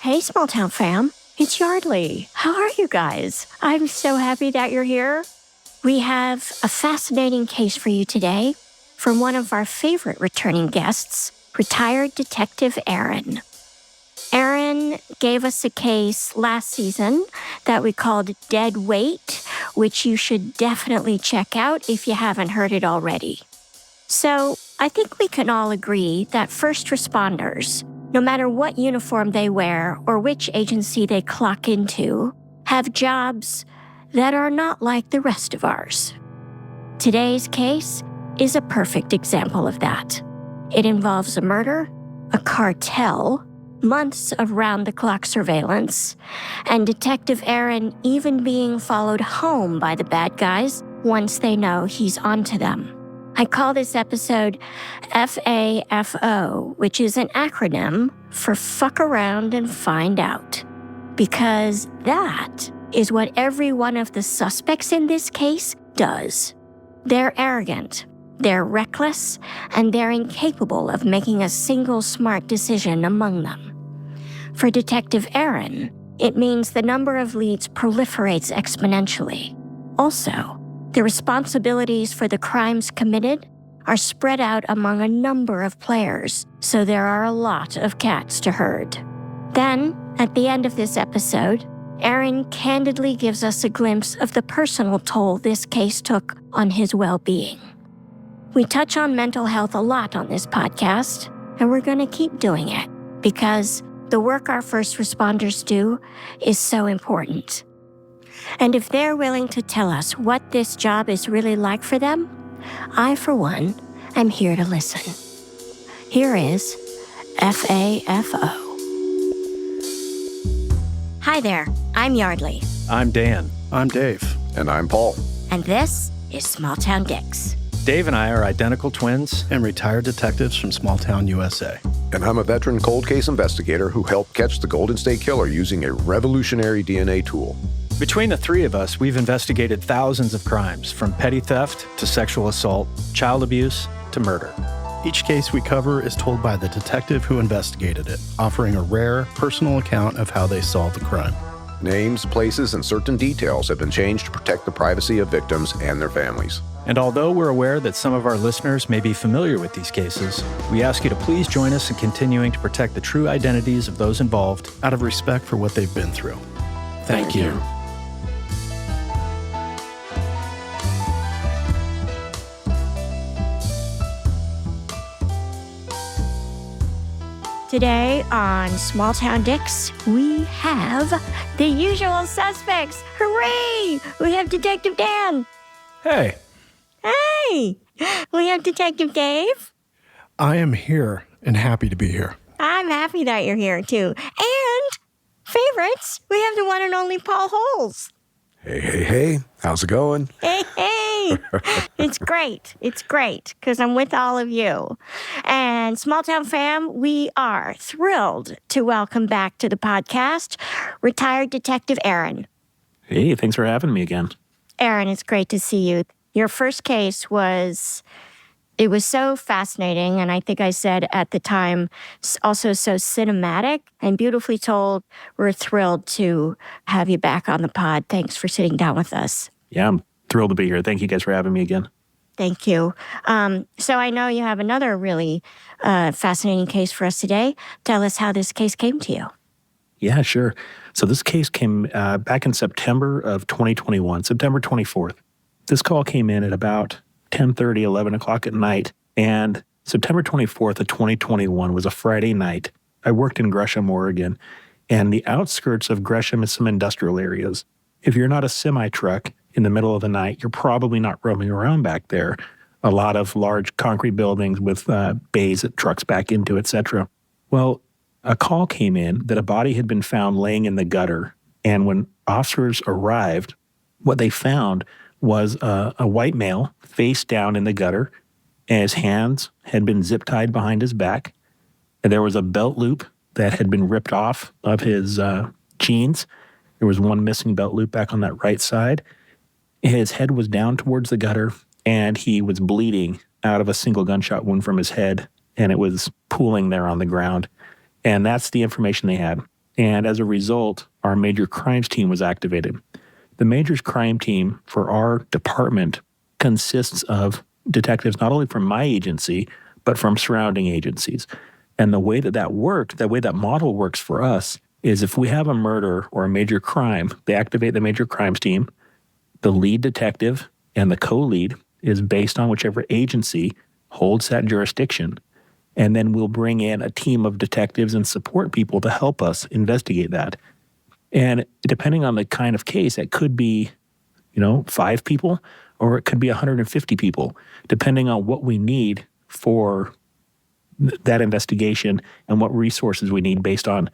Hey, small town fam. It's Yardley. How are you guys? I'm so happy that you're here. We have a fascinating case for you today from one of our favorite returning guests, retired Detective Aaron. Aaron gave us a case last season that we called Dead Weight, which you should definitely check out if you haven't heard it already. So I think we can all agree that first responders, no matter what uniform they wear or which agency they clock into, have jobs that are not like the rest of ours. Today's case is a perfect example of that. It involves a murder, a cartel, months of round-the-clock surveillance, and Detective Aaron even being followed home by the bad guys once they know he's onto them. I call this episode FAFO, which is an acronym for Fuck Around and Find Out, because that is what every one of the suspects in this case does. They're arrogant, they're reckless, and they're incapable of making a single smart decision among them. For Detective Aaron, it means the number of leads proliferates exponentially. Also, the responsibilities for the crimes committed are spread out among a number of players, so there are a lot of cats to herd. Then, at the end of this episode, Aaron candidly gives us a glimpse of the personal toll this case took on his well-being. We touch on mental health a lot on this podcast, and we're going to keep doing it because the work our first responders do is so important. And if they're willing to tell us what this job is really like for them, I, for one, am here to listen. Here is FAFO. Hi there, I'm Yardley. I'm Dan. I'm Dave. And I'm Paul. And this is Small Town Dicks. Dave and I are identical twins And retired detectives from small town USA. And I'm a veteran cold case investigator who helped catch the Golden State Killer using a revolutionary DNA tool. Between the three of us, we've investigated thousands of crimes, from petty theft to sexual assault, child abuse to murder. Each case we cover is told by the detective who investigated it, offering a rare, personal account of how they solved the crime. Names, places, and certain details have been changed to protect the privacy of victims and their families. And although we're aware that some of our listeners may be familiar with these cases, we ask you to please join us in continuing to protect the true identities of those involved Out of respect for what they've been through. Thank you. Today on Small Town Dicks, we have the usual suspects. Hooray! We have Detective Dan. Hey, Hey! We have Detective Dave. I am here and happy to be here. I'm happy that you're here, too. And, favorites, we have the one and only Paul Holes. Hey, how's it going? Hey! It's great, because I'm with all of you. And Small Town Fam, we are thrilled to welcome back to the podcast retired Detective Aaron. Hey, thanks for having me again. Aaron, it's great to see you. Your first case was so fascinating, and I think I said at the time, also so cinematic and beautifully told. We're thrilled to have you back on the pod. Thanks for sitting down with us. Yeah, I'm thrilled to be here. Thank you guys for having me again. Thank you. So I know you have another really fascinating case for us today. Tell us how this case came to you. Yeah, sure. So this case came back in September of 2021, September 24th. This call came in at about 10:30, 11 o'clock at night, and September 24th of 2021 was a Friday night. I worked in Gresham, Oregon, and the outskirts of Gresham is some industrial areas. If you're not a semi-truck in the middle of the night, you're probably not roaming around back there. A lot of large concrete buildings with bays that trucks back into, etc. Well, a call came in that a body had been found laying in the gutter, and when officers arrived, what they found was a white male face down in the gutter, and his hands had been zip-tied behind his back, and there was a belt loop that had been ripped off of his jeans. There was one missing belt loop back on that right side. His head was down towards the gutter, and he was bleeding out of a single gunshot wound from his head, and it was pooling there on the ground. And that's the information they had. And as a result, our major crimes team was activated. The major crime team for our department consists of detectives not only from my agency, but from surrounding agencies. And the way that worked, the way that model works for us, is if we have a murder or a major crime, they activate the major crimes team. The lead detective and the co-lead is based on whichever agency holds that jurisdiction. And then we'll bring in a team of detectives and support people to help us investigate that. And depending on the kind of case, it could be, 5 people, or it could be 150 people, depending on what we need for that investigation and what resources we need based on,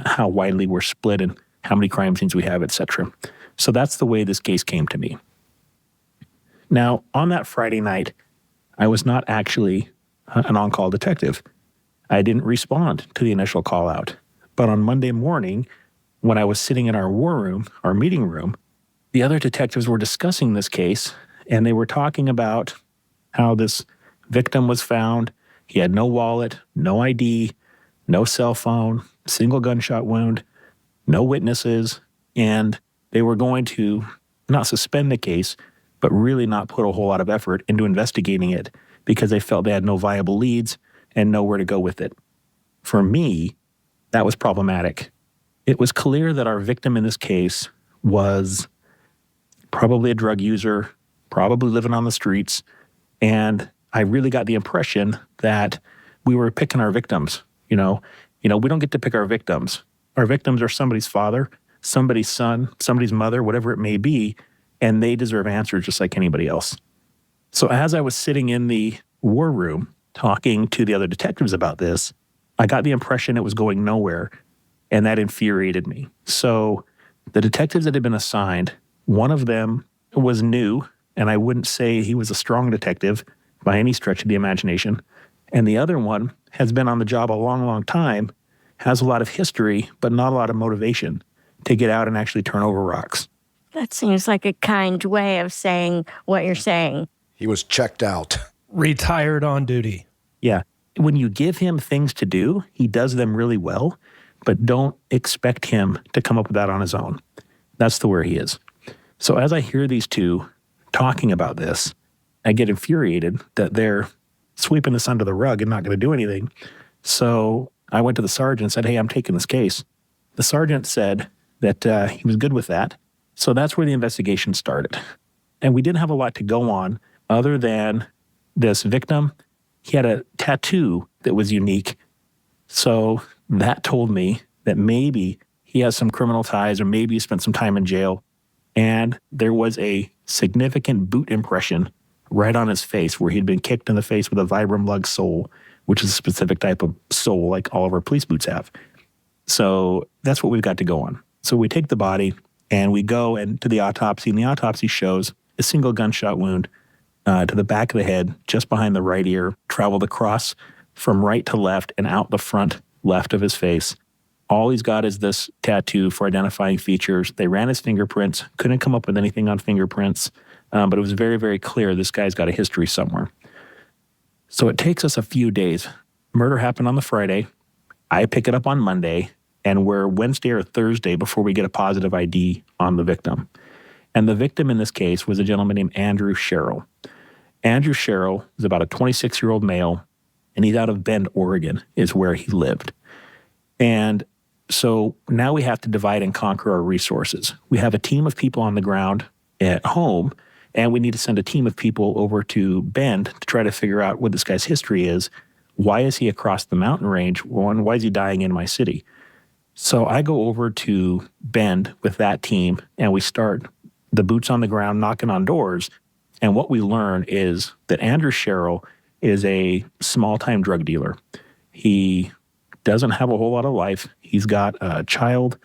how widely we're split and how many crime scenes we have, et cetera. So that's the way this case came to me. Now, on that Friday night, I was not actually an on-call detective. I didn't respond to the initial call out. But on Monday morning, when I was sitting in our war room, our meeting room, the other detectives were discussing this case, and they were talking about how this victim was found. He had no wallet, no ID, no cell phone, single gunshot wound, no witnesses, and they were going to not suspend the case, but really not put a whole lot of effort into investigating it because they felt they had no viable leads and nowhere to go with it. For me, that was problematic. It was clear that our victim in this case was probably a drug user, probably living on the streets, and I really got the impression that we were picking our victims. We don't get to pick our victims. Our victims are somebody's father, somebody's son, somebody's mother, whatever it may be, and they deserve answers just like anybody else. So as I was sitting in the war room talking to the other detectives about this, I got the impression it was going nowhere, and that infuriated me. So the detectives that had been assigned, one of them was new, and I wouldn't say he was a strong detective by any stretch of the imagination. And the other one has been on the job a long, long time, has a lot of history, but not a lot of motivation to get out and actually turn over rocks. That seems like a kind way of saying what you're saying. He was checked out. Retired on duty. Yeah. When you give him things to do, he does them really well, but don't expect him to come up with that on his own. That's where he is. So as I hear these two talking about this, I get infuriated that they're sweeping this under the rug and not going to do anything. So I went to the sergeant and said, hey, I'm taking this case. The sergeant said that he was good with that. So that's where the investigation started. And we didn't have a lot to go on other than this victim. He had a tattoo that was unique. So that told me that maybe he has some criminal ties or maybe he spent some time in jail. And there was a significant boot impression right on his face where he'd been kicked in the face with a Vibram lug sole, which is a specific type of sole like all of our police boots have. So that's what we've got to go on. So we take the body and we go into the autopsy, and the autopsy shows a single gunshot wound to the back of the head, just behind the right ear, traveled across from right to left and out the front left of his face. All he's got is this tattoo for identifying features. They ran his fingerprints, couldn't come up with anything on fingerprints, but it was very, very clear this guy's got a history somewhere. So it takes us a few days. Murder happened on the Friday. I pick it up on Monday, and we're Wednesday or Thursday before we get a positive ID on the victim. And the victim in this case was a gentleman named Andrew Sherrill. Andrew Sherrill is about a 26-year-old male, and he's out of Bend, Oregon, is where he lived. And so now we have to divide and conquer our resources. We have a team of people on the ground at home, and we need to send a team of people over to Bend to try to figure out what this guy's history is. Why is he across the mountain range? Why is he dying in my city? So I go over to Bend with that team, and we start the boots on the ground, knocking on doors. And what we learn is that Andrew Sherrill is a small-time drug dealer. He doesn't have a whole lot of life. He's got a child.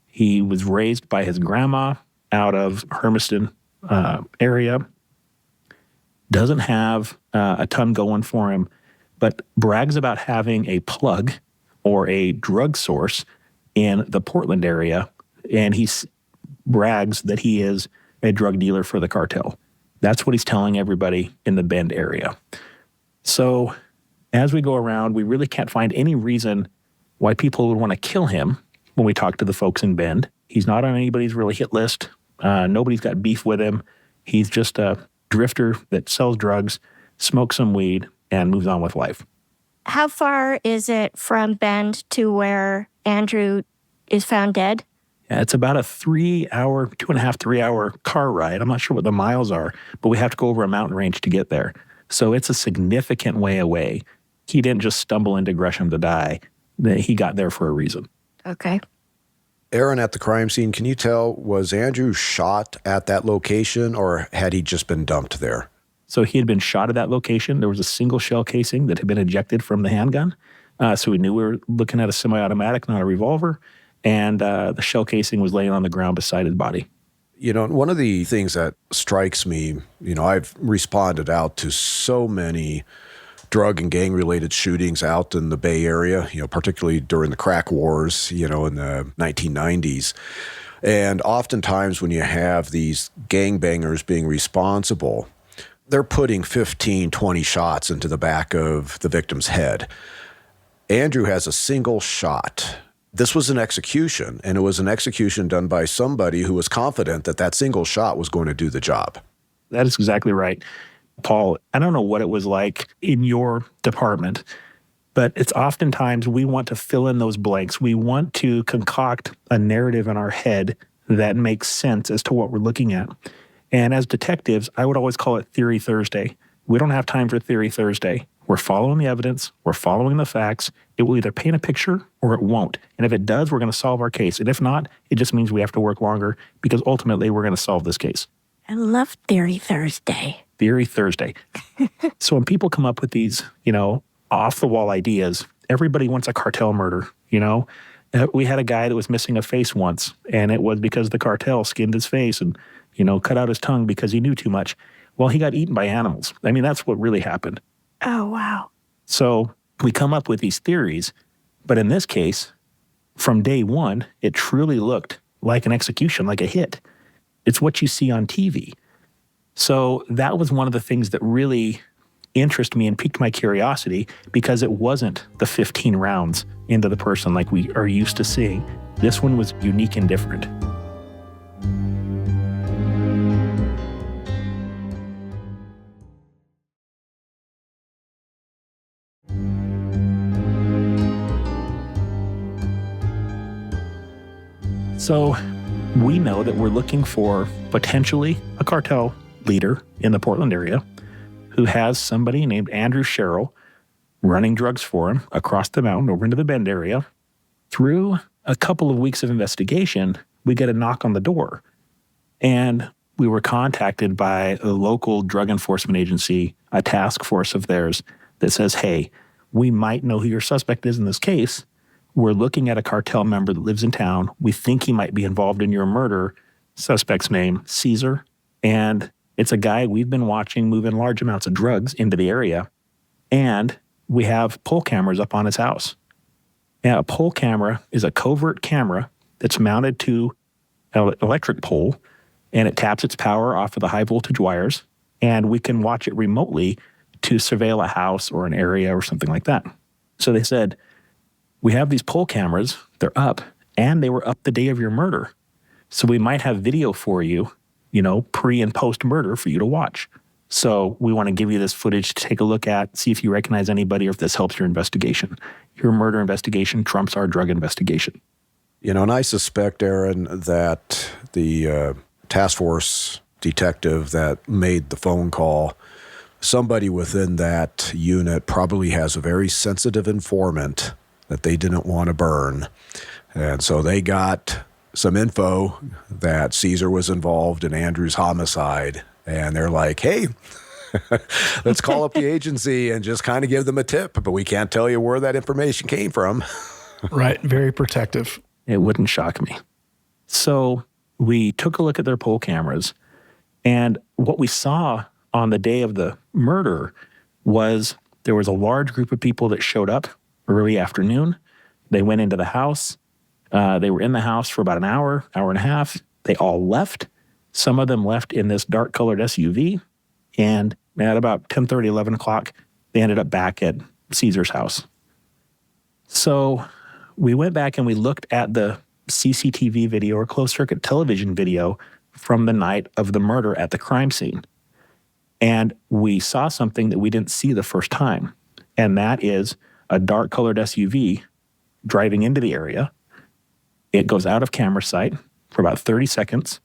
He was raised by his grandma out of Hermiston area. Doesn't have a ton going for him, but brags about having a plug or a drug source in the Portland area, and he brags that he is a drug dealer for the cartel. That's what he's telling everybody in the Bend area. So as we go around, we really can't find any reason why people would want to kill him when we talked to the folks in Bend. He's not on anybody's really hit list. Nobody's got beef with him. He's just a drifter that sells drugs, smokes some weed, and moves on with life. How far is it from Bend to where Andrew is found dead? Yeah, it's about a 3-hour, 2.5, 3-hour car ride. I'm not sure what the miles are, but we have to go over a mountain range to get there. So it's a significant way away. He didn't just stumble into Gresham to die. He got there for a reason. Okay. Aaron, at the crime scene, can you tell, was Andrew shot at that location or had he just been dumped there? So he had been shot at that location. There was a single shell casing that had been ejected from the handgun. So we knew we were looking at a semi-automatic, not a revolver. And the shell casing was laying on the ground beside his body. You know, one of the things that strikes me, you know, I've responded out to so many drug and gang-related shootings out in the Bay Area, you know, particularly during the crack wars, you know, in the 1990s. And oftentimes when you have these gangbangers being responsible, they're putting 15, 20 shots into the back of the victim's head. Andrew has a single shot. This was an execution, and it was an execution done by somebody who was confident that that single shot was going to do the job. That is exactly right. Paul, I don't know what it was like in your department, but it's oftentimes we want to fill in those blanks. We want to concoct a narrative in our head that makes sense as to what we're looking at. And as detectives, I would always call it Theory Thursday. We don't have time for Theory Thursday. We're following the evidence. We're following the facts. It will either paint a picture or it won't. And if it does, we're going to solve our case. And if not, it just means we have to work longer because ultimately we're going to solve this case. I love Theory Thursday. Theory Thursday. So when people come up with these, you know, off-the-wall ideas, everybody wants a cartel murder, you know? We had a guy that was missing a face once, and it was because the cartel skinned his face and, you know, cut out his tongue because he knew too much. Well, he got eaten by animals. I mean, that's what really happened. Oh, wow. So we come up with these theories, but in this case, from day one, it truly looked like an execution, like a hit. It's what you see on TV. So that was one of the things that really interested me and piqued my curiosity because it wasn't the 15 rounds into the person like we are used to seeing. This one was unique and different. So we know that we're looking for potentially a cartel leader in the Portland area who has somebody named Andrew Sherrill running drugs for him across the mountain over into the Bend area. Through a couple of weeks of investigation, we get a knock on the door. And we were contacted by a local drug enforcement agency, a task force of theirs that says, hey, we might know who your suspect is in this case. We're looking at a cartel member that lives in town. We think he might be involved in your murder. Suspect's name, Caesar. And it's a guy we've been watching move in large amounts of drugs into the area. And we have pole cameras up on his house. Now, a pole camera is a covert camera that's mounted to an electric pole, and it taps its power off of the high voltage wires, and we can watch it remotely to surveil a house or an area or something like that. So they said, we have these pole cameras, they're up, and they were up the day of your murder. So we might have video for you, you know, pre and post murder for you to watch. So we want to give you this footage to take a look at, see if you recognize anybody or if this helps your investigation. Your murder investigation trumps our drug investigation. You know, and I suspect, Aaron, that the task force detective that made the phone call, somebody within that unit probably has a very sensitive informant that they didn't want to burn. And so they got some info that Caesar was involved in Andrew's homicide. And they're like, hey, let's call up the agency and just kind of give them a tip. But we can't tell you where that information came from. Right. Very protective. It wouldn't shock me. So we took a look at their pole cameras. And what we saw on the day of the murder was there was a large group of people that showed up early afternoon. They went into the house. They were in the house for about an hour, hour and a half. They all left. Some of them left in this dark-colored SUV. And at about 10:30, 11 o'clock, they ended up back at Caesar's house. So we went back and we looked at the CCTV video or closed-circuit television video from the night of the murder at the crime scene. And we saw something that we didn't see the first time, and that is a dark-colored SUV driving into the area. It goes out of camera sight for about 30 seconds.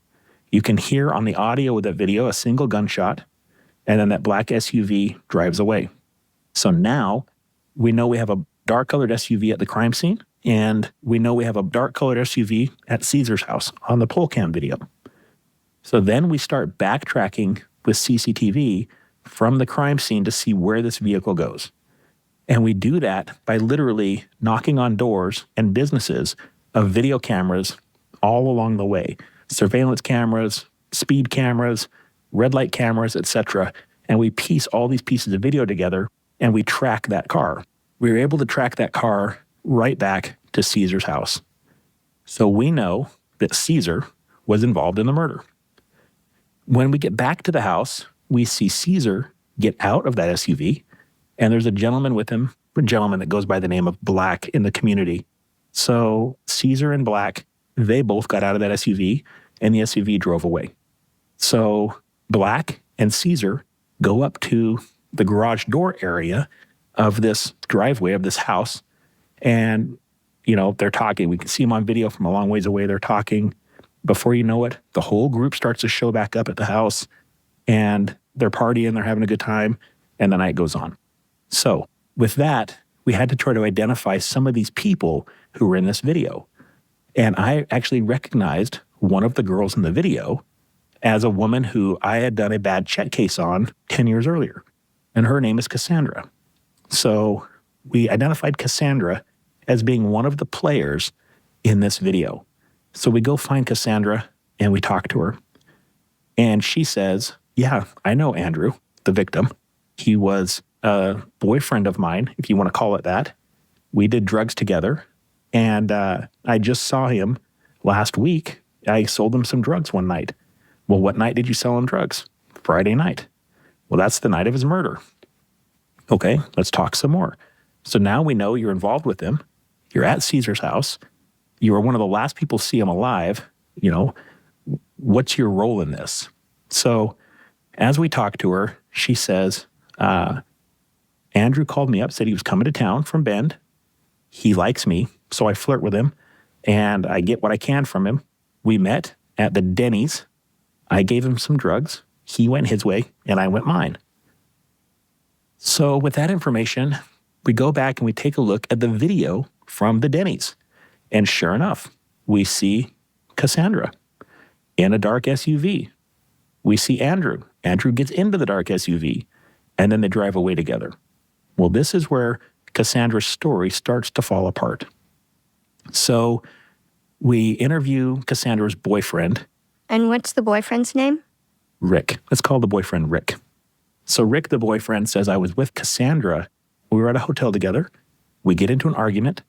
You can hear on the audio of that video a single gunshot, and then that black SUV drives away. So now we know we have a dark-colored SUV at the crime scene, and we know we have a dark-colored SUV at Caesar's house on the poll cam video. So then we start backtracking with CCTV from the crime scene to see where this vehicle goes. And we do that by literally knocking on doors and businesses of video cameras all along the way. Surveillance cameras, speed cameras, red light cameras, etc. And we piece all these pieces of video together and we track that car. We were able to track that car right back to Caesar's house. So we know that Caesar was involved in the murder. When we get back to the house, we see Caesar get out of that SUV, and there's a gentleman with him, a gentleman that goes by the name of Black in the community. So Caesar and Black, they both got out of that SUV, and the SUV drove away. So Black and Caesar go up to the garage door area of this driveway of this house, and, they're talking. We can see them on video from a long ways away. They're talking. Before you know it, the whole group starts to show back up at the house, and they're partying, they're having a good time, and the night goes on. So with that, we had to try to identify some of these people who were in this video. And I actually recognized one of the girls in the video as a woman who I had done a bad check case on 10 years earlier. And her name is Cassandra. So we identified Cassandra as being one of the players in this video. So we go find Cassandra and we talk to her. And she says, yeah, I know Andrew, the victim. He was a boyfriend of mine, if you want to call it that. We did drugs together. And I just saw him last week. I sold him some drugs one night. Well, what night did you sell him drugs? Friday night. Well, that's the night of his murder. Okay, let's talk some more. So now we know you're involved with him. You're at Caesar's house. You were one of the last people to see him alive. What's your role in this? So as we talk to her, she says, Andrew called me up, said he was coming to town from Bend. He likes me, so I flirt with him, and I get what I can from him. We met at the Denny's. I gave him some drugs. He went his way, and I went mine. So with that information, we go back and we take a look at the video from the Denny's. And sure enough, we see Cassandra in a dark SUV. We see Andrew. Andrew gets into the dark SUV, and then they drive away together. Well, this is where Cassandra's story starts to fall apart. So we interview Cassandra's boyfriend. And what's the boyfriend's name? Rick. Let's call the boyfriend Rick. So Rick, the boyfriend, says, I was with Cassandra. We were at a hotel together. We get into an argument.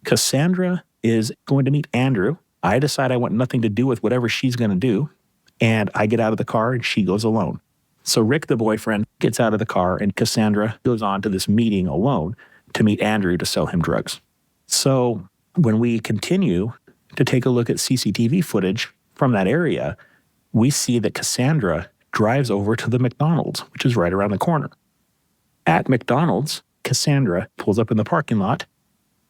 Cassandra is going to meet Andrew. I decide I want nothing to do with whatever she's going to do. And I get out of the car and she goes alone. So Rick, the boyfriend, gets out of the car and Cassandra goes on to this meeting alone to meet Andrew to sell him drugs. So when we continue to take a look at CCTV footage from that area, we see that Cassandra drives over to the McDonald's, which is right around the corner. At McDonald's, Cassandra pulls up in the parking lot.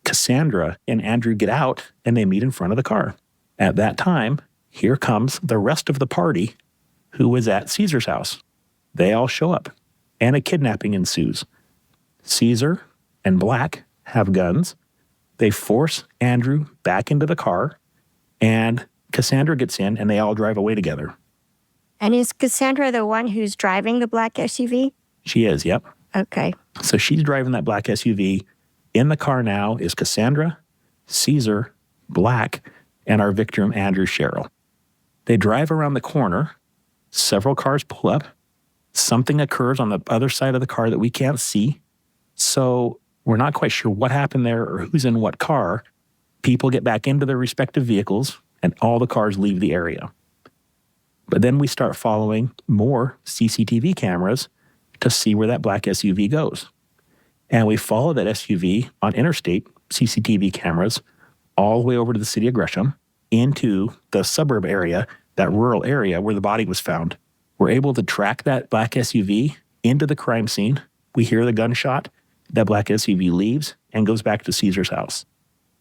Cassandra and Andrew get out and they meet in front of the car. At that time, here comes the rest of the party who was at Caesar's house. They all show up and a kidnapping ensues. Caesar and Black have guns. They force Andrew back into the car and Cassandra gets in and they all drive away together. And is Cassandra the one who's driving the black SUV? She is, yep. Okay. So she's driving that black SUV. In the car now is Cassandra, Caesar, Black, and our victim, Andrew Sherrill. They drive around the corner. Several cars pull up. Something occurs on the other side of the car that we can't see. So we're not quite sure what happened there or who's in what car. People get back into their respective vehicles, and all the cars leave the area. But then we start following more CCTV cameras to see where that black SUV goes. And we follow that SUV on interstate CCTV cameras all the way over to the city of Gresham. into the suburb area, that rural area where the body was found. We're able to track that black SUV into the crime scene. We hear the gunshot. That black SUV leaves and goes back to Caesar's house.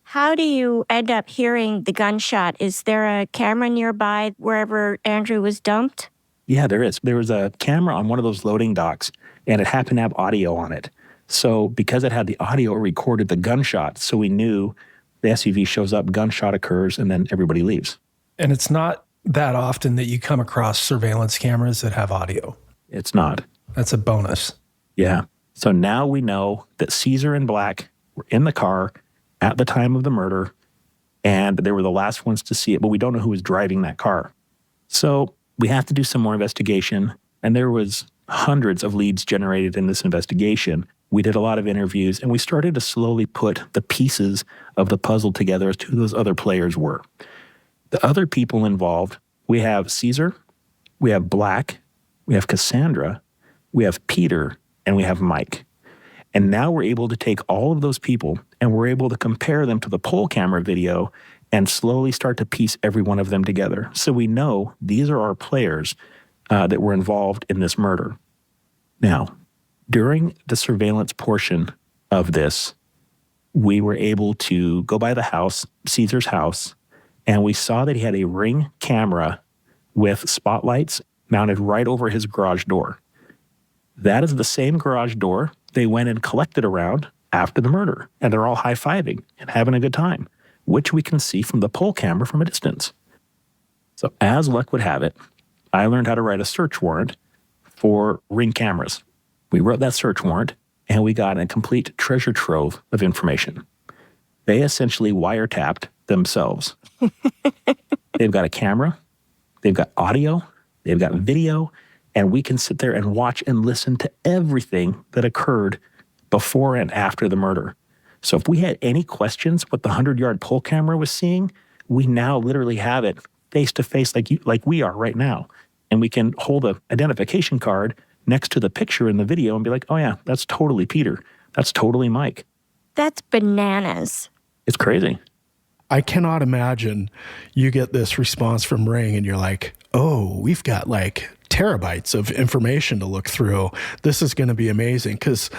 How do you end up hearing the gunshot? Is there a camera nearby wherever Andrew was dumped? Yeah, there is. There was a camera on one of those loading docks, and it happened to have audio on it. So because it had the audio, it recorded the gunshot. So we knew the SUV shows up, gunshot occurs, and then everybody leaves. And it's not that often that you come across surveillance cameras that have audio. It's not. That's a bonus. Yeah. So now we know that Caesar and Black were in the car at the time of the murder, and they were the last ones to see it, but we don't know who was driving that car. So we have to do some more investigation, and there was hundreds of leads generated in this investigation. We did a lot of interviews, and we started to slowly put the pieces of the puzzle together as to who those other players were. The other people involved, we have Caesar, we have Black, we have Cassandra, we have Peter, and we have Mike. And now we're able to take all of those people and we're able to compare them to the poll camera video and slowly start to piece every one of them together. So we know these are our players that were involved in this murder. Now, during the surveillance portion of this, we were able to go by the house, Caesar's house, and we saw that he had a Ring camera with spotlights mounted right over his garage door. That is the same garage door they went and collected around after the murder, and they're all high-fiving and having a good time, which we can see from the poll camera from a distance. So as luck would have it, I learned how to write a search warrant for Ring cameras. We wrote that search warrant, and we got a complete treasure trove of information. They essentially wiretapped themselves. They've got a camera, they've got audio, they've got video, and we can sit there and watch and listen to everything that occurred before and after the murder. So if we had any questions what the 100-yard poll camera was seeing, we now literally have it face-to-face like we are right now. And we can hold an identification card next to the picture in the video and be like, oh yeah, that's totally Peter. That's totally Mike. That's bananas. It's crazy. I cannot imagine you get this response from Ring and you're like, oh, we've got like terabytes of information to look through. This is going to be amazing, because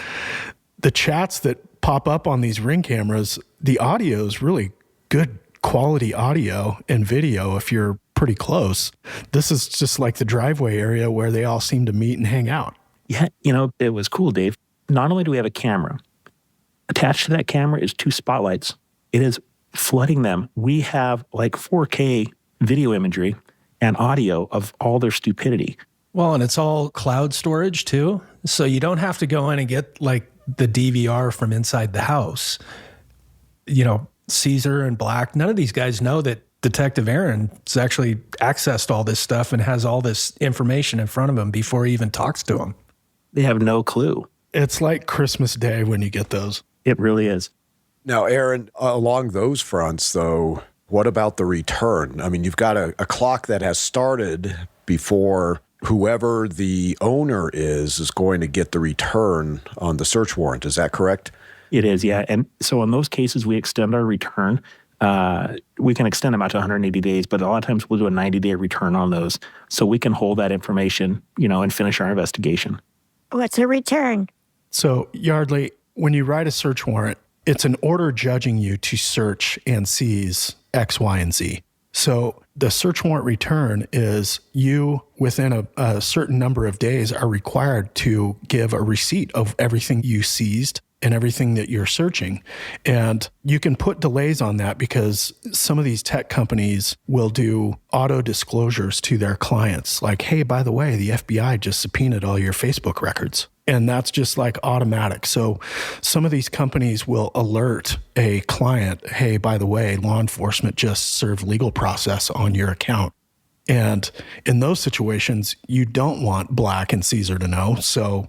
the chats that pop up on these Ring cameras, the audio is really good quality audio and video if you're pretty close. This is just like the driveway area where they all seem to meet and hang out. Yeah, it was cool, Dave. Not only do we have a camera, attached to that camera is 2 spotlights. It is flooding them. We have like 4K video imagery and audio of all their stupidity. Well, and it's all cloud storage too. So you don't have to go in and get like the DVR from inside the house. Caesar and Black, none of these guys know that Detective Aaron has actually accessed all this stuff and has all this information in front of him before he even talks to him. They have no clue. It's like Christmas Day when you get those. It really is. Now, Aaron, along those fronts, though, what about the return? I mean, you've got a clock that has started before whoever the owner is going to get the return on the search warrant. Is that correct? It is, yeah. And so in those cases, we extend our return. We can extend them out to 180 days, but a lot of times we'll do a 90-day return on those. So we can hold that information, and finish our investigation. What's a return? So, Yardley, when you write a search warrant, it's an order judging you to search and seize X, Y, and Z. So the search warrant return is you, within a certain number of days, are required to give a receipt of everything you seized and everything that you're searching. And you can put delays on that because some of these tech companies will do auto disclosures to their clients. Like, hey, by the way, the FBI just subpoenaed all your Facebook records. And that's just like automatic. So some of these companies will alert a client, hey, by the way, law enforcement just served legal process on your account. And in those situations, you don't want Black and Caesar to know. So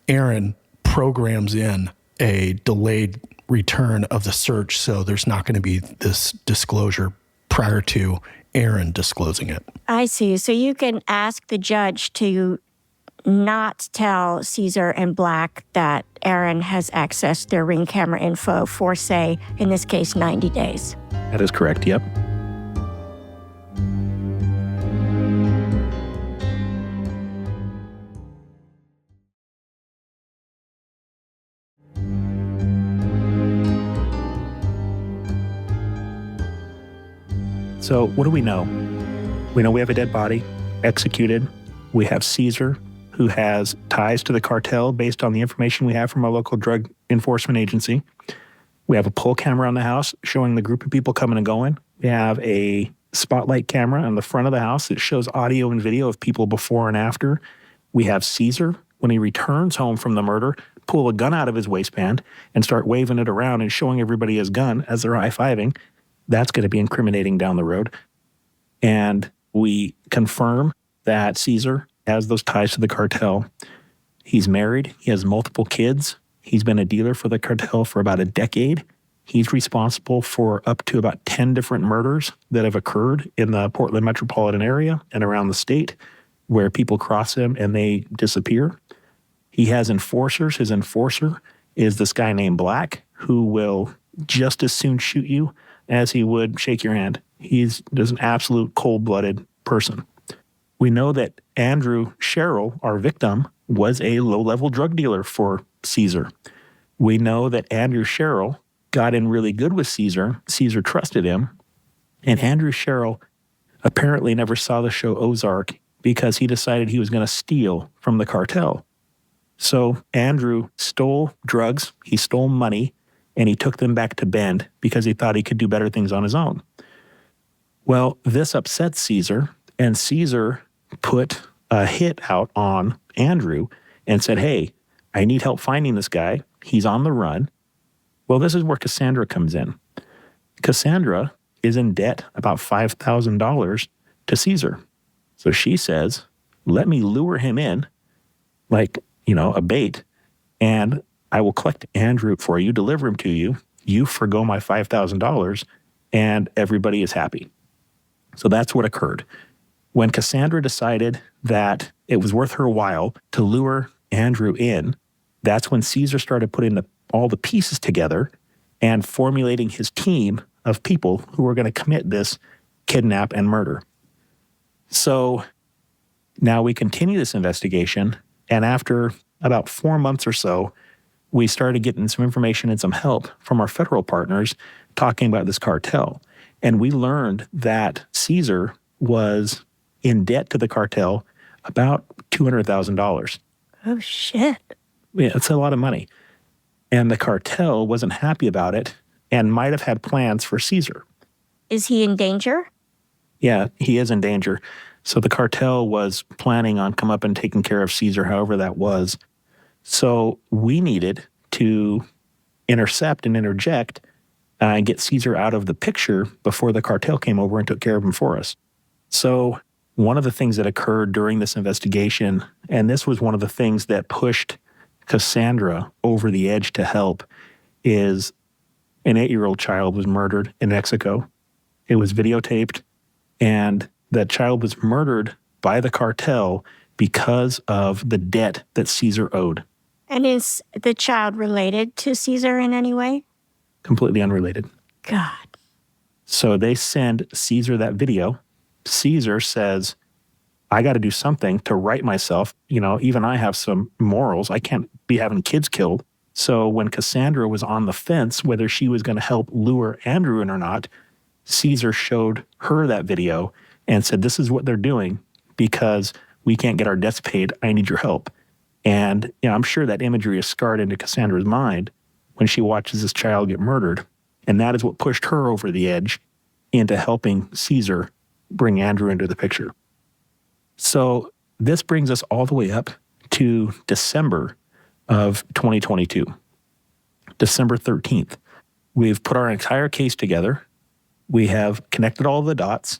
Aaron programs in a delayed return of the search, so there's not going to be this disclosure prior to Aaron disclosing it. I see. So you can ask the judge to not tell Caesar and Black that Aaron has accessed their Ring camera info for, say, in this case, 90 days. That is correct, yep. So what do we know? We know we have a dead body, executed. We have Caesar, who has ties to the cartel based on the information we have from our local drug enforcement agency. We have a pull camera on the house showing the group of people coming and going. We have a spotlight camera on the front of the house that shows audio and video of people before and after. We have Caesar, when he returns home from the murder, pull a gun out of his waistband and start waving it around and showing everybody his gun as they're high-fiving. That's going to be incriminating down the road. And we confirm that Caesar has those ties to the cartel. He's married. He has multiple kids. He's been a dealer for the cartel for about a decade. He's responsible for up to about 10 different murders that have occurred in the Portland metropolitan area and around the state where people cross him and they disappear. He has enforcers. His enforcer is this guy named Black, who will just as soon shoot you as he would shake your hand. He's just an absolute cold-blooded person. We know that Andrew Sherrill, our victim, was a low-level drug dealer for Caesar. We know that Andrew Sherrill got in really good with Caesar. Caesar trusted him. And Andrew Sherrill apparently never saw the show Ozark because he decided he was going to steal from the cartel. So Andrew stole drugs, he stole money, and he took them back to Bend because he thought he could do better things on his own. Well, this upset Caesar, and Caesar put a hit out on Andrew and said, hey, I need help finding this guy. He's on the run. Well, this is where Cassandra comes in. Cassandra is in debt about $5,000 to Caesar. So she says, let me lure him in like, a bait, and I will collect Andrew for you, deliver him to you. You forgo my $5,000, and everybody is happy. So that's what occurred. When Cassandra decided that it was worth her while to lure Andrew in, that's when Caesar started putting all the pieces together and formulating his team of people who were going to commit this kidnap and murder. So now we continue this investigation, and after about 4 months or so, we started getting some information and some help from our federal partners talking about this cartel. And we learned that Caesar was in debt to the cartel about $200,000. Oh, shit. Yeah, it's a lot of money. And the cartel wasn't happy about it and might have had plans for Caesar. Is he in danger? Yeah, he is in danger. So the cartel was planning on come up and taking care of Caesar, however that was. So we needed to intercept and interject and get Caesar out of the picture before the cartel came over and took care of him for us. So one of the things that occurred during this investigation, and this was one of the things that pushed Cassandra over the edge to help, is an 8-year-old child was murdered in Mexico. It was videotaped, and that child was murdered by the cartel because of the debt that Caesar owed. And is the child related to Caesar in any way? Completely unrelated. God. So they send Caesar that video. Caesar says, I got to do something to right myself. Even I have some morals. I can't be having kids killed. So when Cassandra was on the fence, whether she was going to help lure Andrew in or not, Caesar showed her that video and said, this is what they're doing because we can't get our debts paid. I need your help. And I'm sure that imagery is scarred into Cassandra's mind when she watches this child get murdered. And that is what pushed her over the edge into helping Caesar bring Andrew into the picture. So this brings us all the way up to December of 2022, December 13th. We've put our entire case together. We have connected all the dots.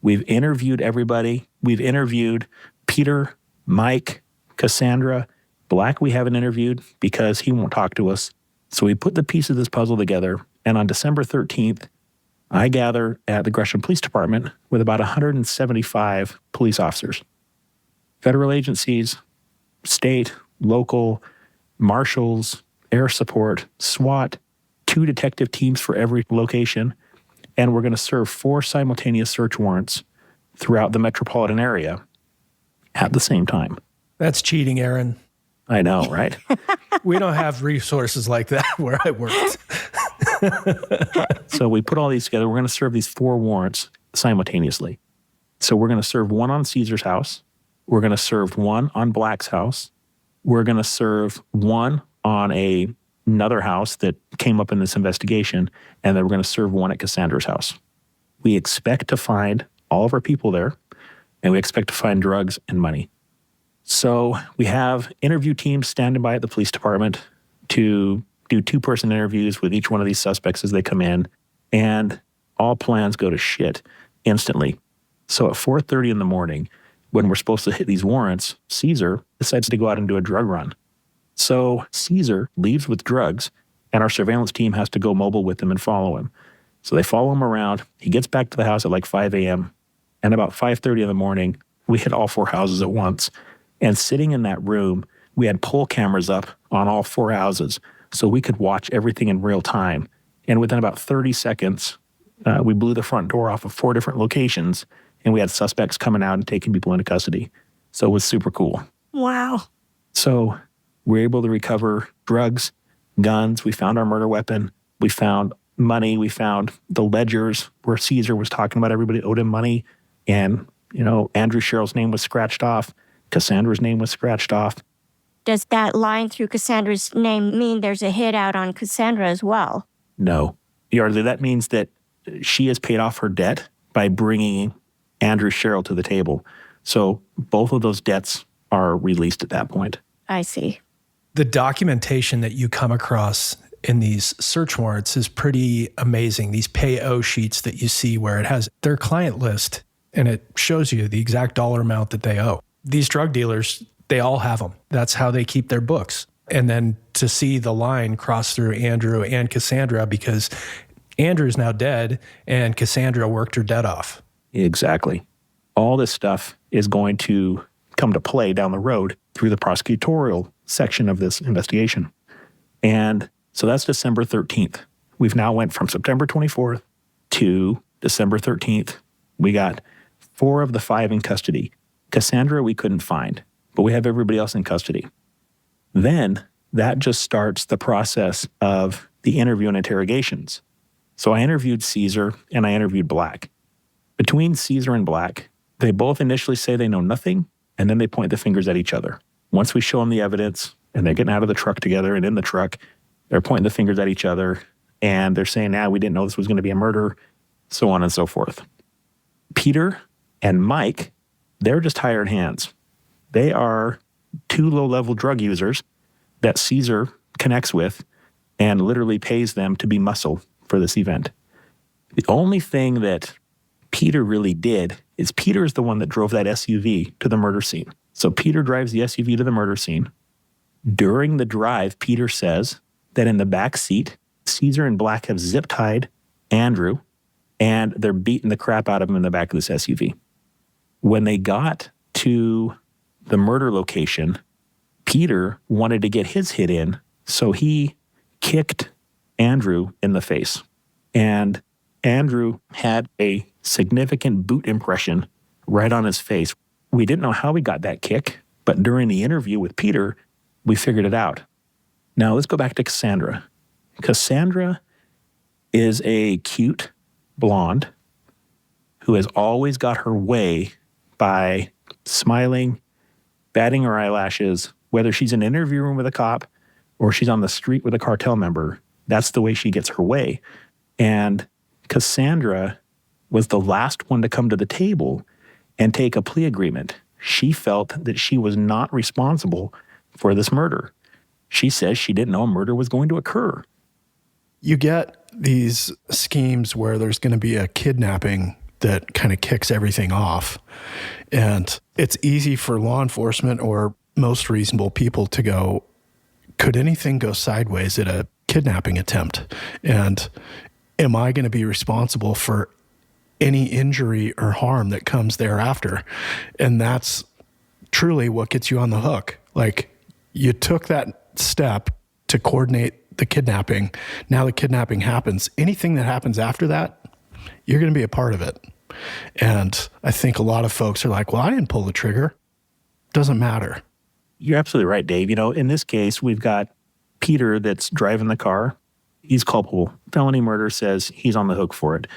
We've interviewed everybody. We've interviewed Peter, Mike, Cassandra. Black we haven't interviewed because he won't talk to us. So we put the piece of this puzzle together, and on December 13th, I gather at the Gresham Police Department with about 175 police officers. Federal agencies, state, local, marshals, air support, SWAT, 2 detective teams for every location, and we're going to serve 4 simultaneous search warrants throughout the metropolitan area at the same time. That's cheating, Aaron. I know, right? We don't have resources like that where I worked. So we put all these together. We're going to serve these 4 warrants. simultaneously. So we're going to serve one on Caesar's house. We're going to serve one on Black's house. We're going to serve one on another house that came up in this investigation, and then we're going to serve one at Cassandra's house. We expect to find all of our people there, and we expect to find drugs and money. So we have interview teams standing by at the police department to do 2-person interviews with each one of these suspects as they come in, and all plans go to shit instantly. So at 4:30 in the morning, when we're supposed to hit these warrants, Caesar decides to go out and do a drug run. So Caesar leaves with drugs, and our surveillance team has to go mobile with him and follow him. So they follow him around. He gets back to the house at like 5 a.m., and about 5:30 in the morning, we hit all 4 houses at once. And sitting in that room, we had pole cameras up on all 4 houses so we could watch everything in real time. And within about 30 seconds, we blew the front door off of 4 different locations, and we had suspects coming out and taking people into custody. So it was super cool. Wow. So we were able to recover drugs, guns. We found our murder weapon. We found money. We found the ledgers where Caesar was talking about everybody owed him money. And, Andrew Sherrill's name was scratched off. Cassandra's name was scratched off. Does that line through Cassandra's name mean there's a hit out on Cassandra as well? No. Yardley, that means that she has paid off her debt by bringing Andrew Sherrill to the table. So both of those debts are released at that point. I see. The documentation that you come across in these search warrants is pretty amazing. These pay-o sheets that you see where it has their client list and it shows you the exact dollar amount that they owe. These drug dealers, they all have them. That's how they keep their books. And then to see the line cross through Andrew and Cassandra, because Andrew's now dead and Cassandra worked her debt off. Exactly. All this stuff is going to come to play down the road through the prosecutorial section of this investigation. And so that's December 13th. We've now went from September 24th to December 13th. We got 4 of the 5 in custody. Cassandra we couldn't find, but we have everybody else in custody. Then that just starts the process of the interview and interrogations. So I interviewed Caesar and I interviewed Black. Between Caesar and Black, they both initially say they know nothing, and then they point the fingers at each other. Once we show them the evidence, and they're getting out of the truck together, and in the truck, they're pointing the fingers at each other, and they're saying, we didn't know this was going to be a murder, so on and so forth. Peter and Mike, they're just hired hands. They are 2 low-level drug users that Caesar connects with and literally pays them to be muscle for this event. The only thing that Peter really did is Peter is the one that drove that SUV to the murder scene. So Peter drives the SUV to the murder scene. During the drive, Peter says that in the back seat, Caesar and Black have zip-tied Andrew, and they're beating the crap out of him in the back of this SUV. When they got to the murder location, Peter wanted to get his hit in, so he kicked Andrew in the face. And Andrew had a significant boot impression right on his face. We didn't know how we got that kick, but during the interview with Peter, we figured it out. Now let's go back to Cassandra. Cassandra is a cute blonde who has always got her way by smiling, batting her eyelashes, whether she's in an interview room with a cop or she's on the street with a cartel member. That's the way she gets her way. And Cassandra was the last one to come to the table and take a plea agreement. She felt that she was not responsible for this murder. She says she didn't know a murder was going to occur. You get these schemes where there's going to be a kidnapping that kind of kicks everything off. And it's easy for law enforcement or most reasonable people to go, could anything go sideways at a kidnapping attempt? And am I going to be responsible for any injury or harm that comes thereafter? And that's truly what gets you on the hook. Like, you took that step to coordinate the kidnapping. Now the kidnapping happens. Anything that happens after that, you're going to be a part of it. And I think a lot of folks are like, well, I didn't pull the trigger. Doesn't matter. You're absolutely right, Dave. In this case, we've got Peter that's driving the car. He's culpable. Felony murder says he's on the hook for it.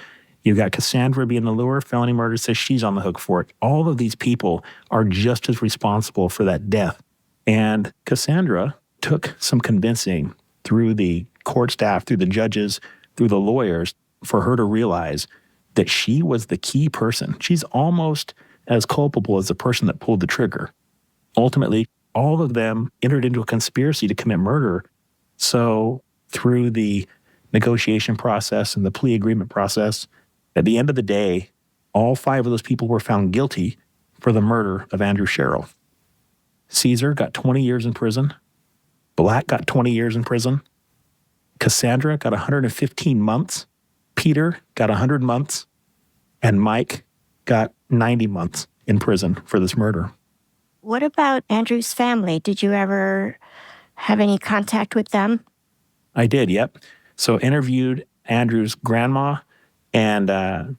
You've got Cassandra being the lure. Felony murder says she's on the hook for it. All of these people are just as responsible for that death. And Cassandra took some convincing through the court staff, through the judges, through the lawyers, for her to realize that she was the key person. She's almost as culpable as the person that pulled the trigger. Ultimately, all of them entered into a conspiracy to commit murder. So through the negotiation process and the plea agreement process, at the end of the day, all 5 of those people were found guilty for the murder of Andrew Sherrill. Caesar got 20 years in prison. Black got 20 years in prison. Cassandra got 115 months. Peter got 100 months. And Mike got 90 months in prison for this murder. What about Andrew's family? Did you ever have any contact with them? I did, yep. So interviewed Andrew's grandma, and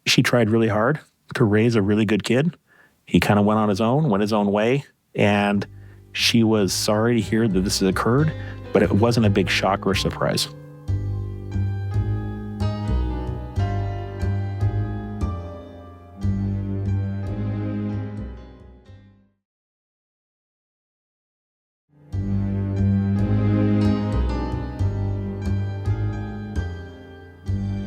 she tried really hard to raise a really good kid. He kind of went on his own, went his own way, and she was sorry to hear that this had occurred, but it wasn't a big shock or surprise.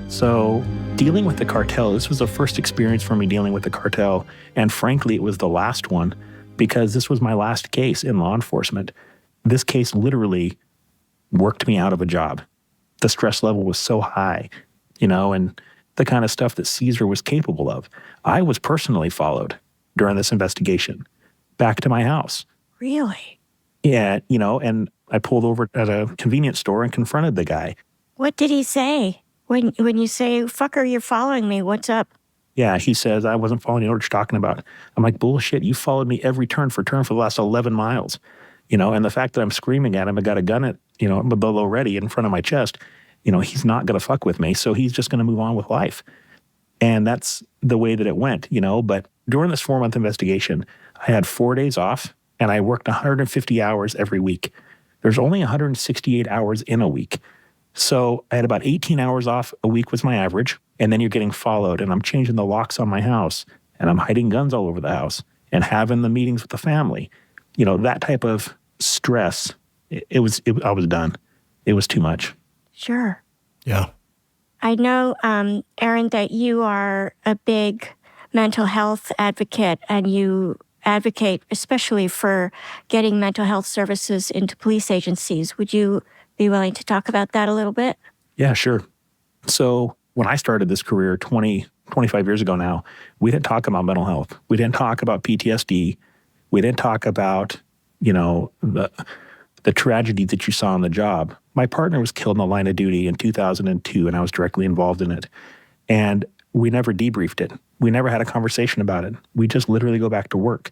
So dealing with the cartel, this was the first experience for me dealing with the cartel. And frankly, it was the last one because this was my last case in law enforcement. This case literally worked me out of a job. The stress level was so high, and the kind of stuff that Caesar was capable of. I was personally followed during this investigation back to my house. Really? Yeah, and I pulled over at a convenience store and confronted the guy. What did he say? When you say, fucker, you're following me, what's up? Yeah, he says, I wasn't following you, what you're talking about. I'm like, bullshit, you followed me every turn for the last 11 miles. And the fact that I'm screaming at him, I got a gun at, below ready in front of my chest, he's not going to fuck with me. So he's just going to move on with life. And that's the way that it went, But during this 4-month investigation, I had 4 days off and I worked 150 hours every week. There's only 168 hours in a week. So I had about 18 hours off a week was my average. And then you're getting followed and I'm changing the locks on my house and I'm hiding guns all over the house and having the meetings with the family. That type of stress, I was done. It was too much. Sure. Yeah. I know, Aaron, that you are a big mental health advocate and you advocate especially for getting mental health services into police agencies. Would you be willing to talk about that a little bit? Yeah, sure. So when I started this career 25 years ago now, we didn't talk about mental health. We didn't talk about PTSD. We didn't talk about, the tragedy that you saw on the job. My partner was killed in the line of duty in 2002, and I was directly involved in it. And we never debriefed it. We never had a conversation about it. We just literally go back to work.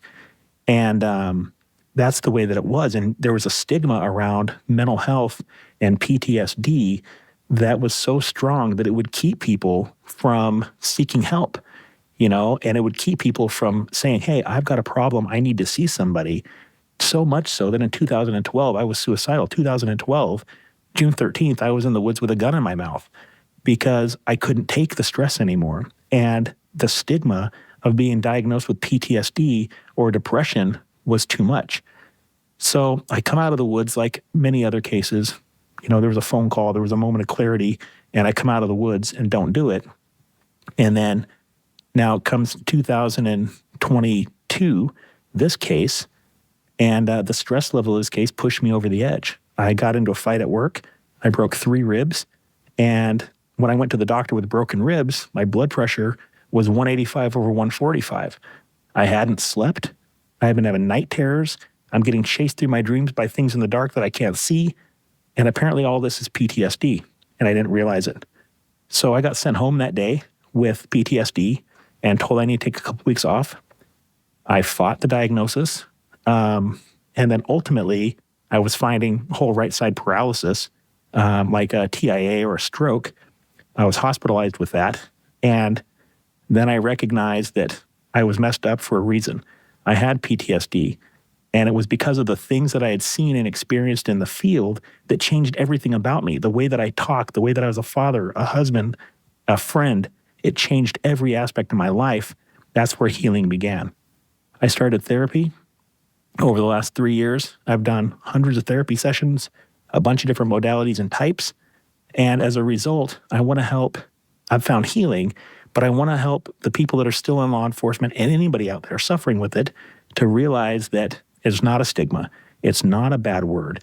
And that's the way that it was. And there was a stigma around mental health and PTSD that was so strong that it would keep people from seeking help, and it would keep people from saying, hey, I've got a problem. I need to see somebody. So much so that in 2012, I was suicidal. 2012, June 13th, I was in the woods with a gun in my mouth because I couldn't take the stress anymore. And the stigma of being diagnosed with PTSD or depression was too much. So I come out of the woods like many other cases. There was a phone call, there was a moment of clarity, and I come out of the woods and don't do it. And then now comes 2022, this case, and the stress level of this case pushed me over the edge. I got into a fight at work. I broke 3 ribs. And when I went to the doctor with broken ribs, my blood pressure was 185 over 145. I hadn't slept. I have been having night terrors. I'm getting chased through my dreams by things in the dark that I can't see. And apparently all this is PTSD, and I didn't realize it. So I got sent home that day with PTSD and told I need to take a couple weeks off. I fought the diagnosis. And then ultimately, I was finding whole right side paralysis, like a TIA or a stroke. I was hospitalized with that. And then I recognized that I was messed up for a reason. I had PTSD. And it was because of the things that I had seen and experienced in the field that changed everything about me. The way that I talked, the way that I was a father, a husband, a friend. It changed every aspect of my life. That's where healing began. I started therapy over the last 3 years. I've done hundreds of therapy sessions, a bunch of different modalities and types. And as a result, I want to help. I've found healing, but I want to help the people that are still in law enforcement and anybody out there suffering with it to realize that it's not a stigma. It's not a bad word.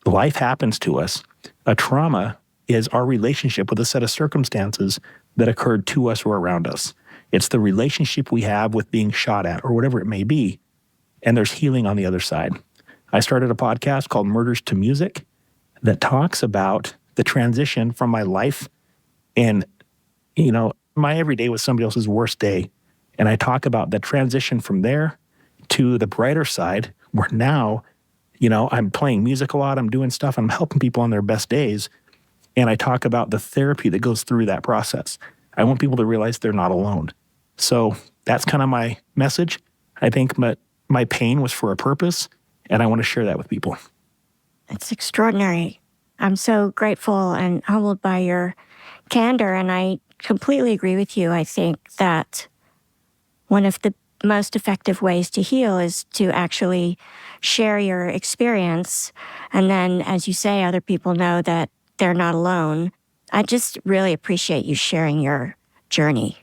Life happens to us. A trauma is our relationship with a set of circumstances that occurred to us or around us. It's the relationship we have with being shot at or whatever it may be. And there's healing on the other side. I started a podcast called Murders to Music that talks about the transition from my life and, my everyday was somebody else's worst day. And I talk about the transition from there to the brighter side where now, I'm playing music a lot, I'm doing stuff, I'm helping people on their best days. And I talk about the therapy that goes through that process. I want people to realize they're not alone. So that's kind of my message. I think my pain was for a purpose, and I want to share that with people. It's extraordinary. I'm so grateful and humbled by your candor, and I completely agree with you. I think that one of the most effective ways to heal is to actually share your experience, and then, as you say, other people know that they're not alone. I just really appreciate you sharing your journey.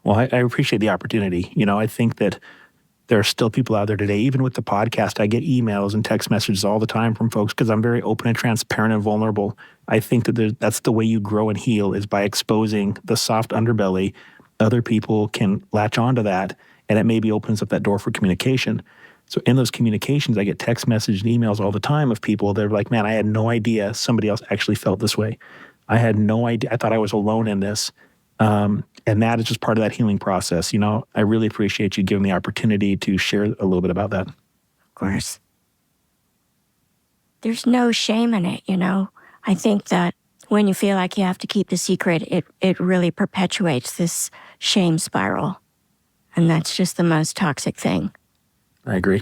Well, I appreciate the opportunity. I think that there are still people out there today, even with the podcast. I get emails and text messages all the time from folks because I'm very open and transparent and vulnerable. I think that that's the way you grow and heal is by exposing the soft underbelly. Other people can latch onto that, and it maybe opens up that door for communication. So in those communications, I get text messages and emails all the time of people that are like, man, I had no idea somebody else actually felt this way. I had no idea. I thought I was alone in this. And that is just part of that healing process. I really appreciate you giving the opportunity to share a little bit about that. Of course. There's no shame in it, I think that when you feel like you have to keep the secret, it really perpetuates this shame spiral. And that's just the most toxic thing. I agree.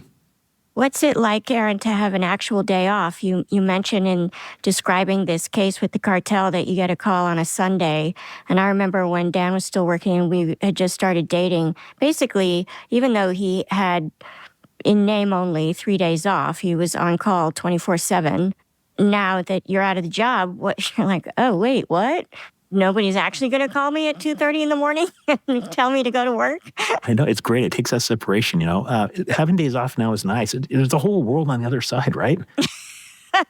What's it like, Aaron, to have an actual day off? You mentioned in describing this case with the cartel that you get a call on a Sunday. And I remember when Dan was still working and we had just started dating, basically, even though he had, in name only, 3 days off, he was on call 24/7. Now that you're out of the job, you're like, oh, wait, what? Nobody's actually going to call me at 2:30 in the morning and tell me to go to work? I know, it's great. It takes that separation, Having days off now is nice. There's a whole world on the other side, right?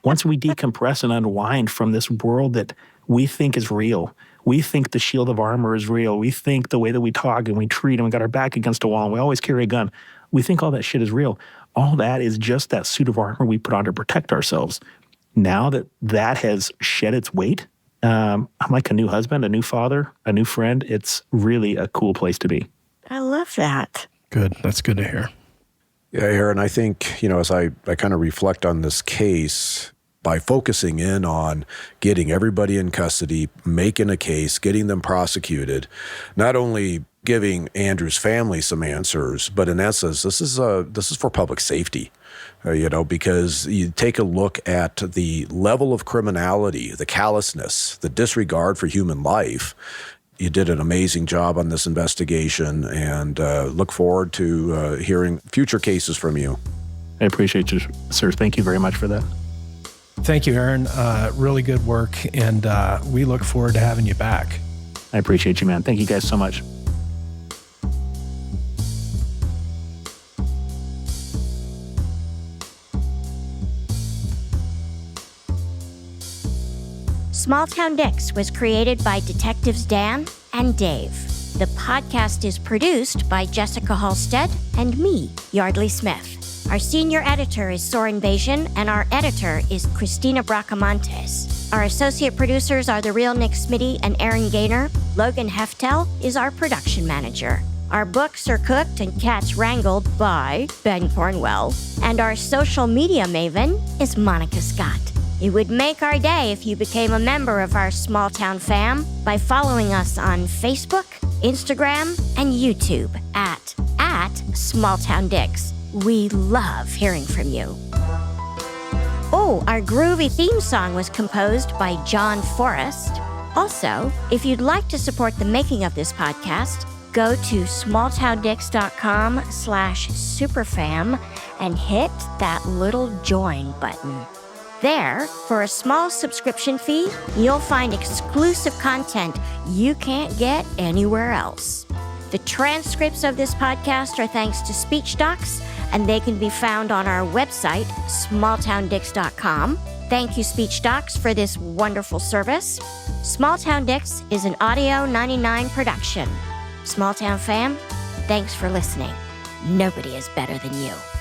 Once we decompress and unwind from this world that we think is real, we think the shield of armor is real, we think the way that we talk and we treat and we got our back against a wall and we always carry a gun, we think all that shit is real. All that is just that suit of armor we put on to protect ourselves. Now that has shed its weight, I'm like a new husband, a new father, a new friend. It's really a cool place to be. I love that. Good. That's good to hear. Yeah, Aaron, I think, as I kind of reflect on this case, by focusing in on getting everybody in custody, making a case, getting them prosecuted, not only giving Andrew's family some answers, but in essence, this is for public safety. Because you take a look at the level of criminality, the callousness, the disregard for human life. You did an amazing job on this investigation, and look forward to hearing future cases from you. I appreciate you, sir. Thank you very much for that. Thank you, Aaron. Really good work, and we look forward to having you back. I appreciate you, man. Thank you guys so much. Small Town Dicks was created by Detectives Dan and Dave. The podcast is produced by Jessica Halstead and me, Yardley Smith. Our senior editor is Soren Bajan, and our editor is Christina Bracamontes. Our associate producers are The Real Nick Smitty and Aaron Gaynor. Logan Heftel is our production manager. Our books are cooked and cats wrangled by Ben Cornwell. And our social media maven is Monica Scott. It would make our day if you became a member of our small town fam by following us on Facebook, Instagram, and YouTube at Small Town Dicks. We love hearing from you. Oh, our groovy theme song was composed by John Forrest. Also, if you'd like to support the making of this podcast, go to smalltowndicks.com/superfam and hit that little join button. There, for a small subscription fee, you'll find exclusive content you can't get anywhere else. The transcripts of this podcast are thanks to speech docs, and they can be found on our website, smalltowndicks.com. Thank you, Speech Docs, for this wonderful service. Small Town Dicks is an Audio 99 production. Small Town fam, thanks for listening. Nobody is better than you.